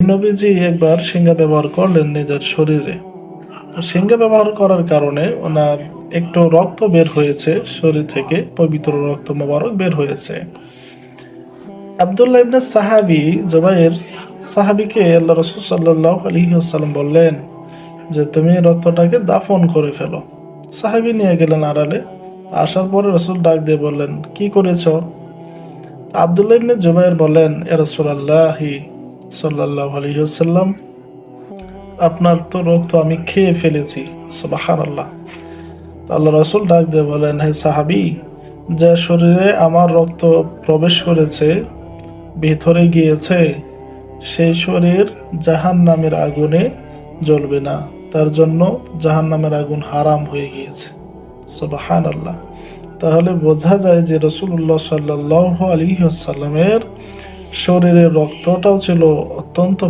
নবীজি একবার সিঙ্গা ব্যবহার করলেন নিজের শরীরে। সিঙ্গা ব্যবহার করার কারণে ওনার একটু রক্ত বের হয়েছে, শরীর থেকে পবিত্র রক্ত মোবারক বের হয়েছে। আব্দুল্লাহ ইবনে সাহাবি জুবাইর সাহাবিকে আল্লাহ রাসূল সাল্লাল্লাহু আলাইহি ওয়াসাল্লাম বললেন যে তুমি রক্তটাকে দাফন করে ফেলো। সাহাবি নিয়ে গেলেন আড়ালে। আসার পরে রসুল ডাক দিয়ে বললেন, কি করেছ? আব্দুল্লাহ ইবনে জুবাইর বলেন, ইয়া রাসূলুল্লাহি সাল্লাল্লাহু আলাইহি ওয়াসাল্লাম, আপনার তো রক্ত আমি খেয়ে ফেলেছি। সুবহানাল্লাহ। আল্লাহ রাসূল ডাক দিয়ে বলেন, হে সাহাবী, যে শরীরে আমার রক্ত প্রবেশ করেছে, ভিতরে গিয়েছে, সেই শরীর জাহান্নামের আগুনে জ্বলবে না, তার জন্য জাহান্নামের আগুন হারাম হয়ে গিয়েছে। সুবহানাল্লাহ। তাহলে বোঝা যায় যে রাসূলুল্লাহ সাল্লাল্লাহু আলাইহি ওয়াসাল্লামের শরীরের রক্তটাও ছিল অত্যন্ত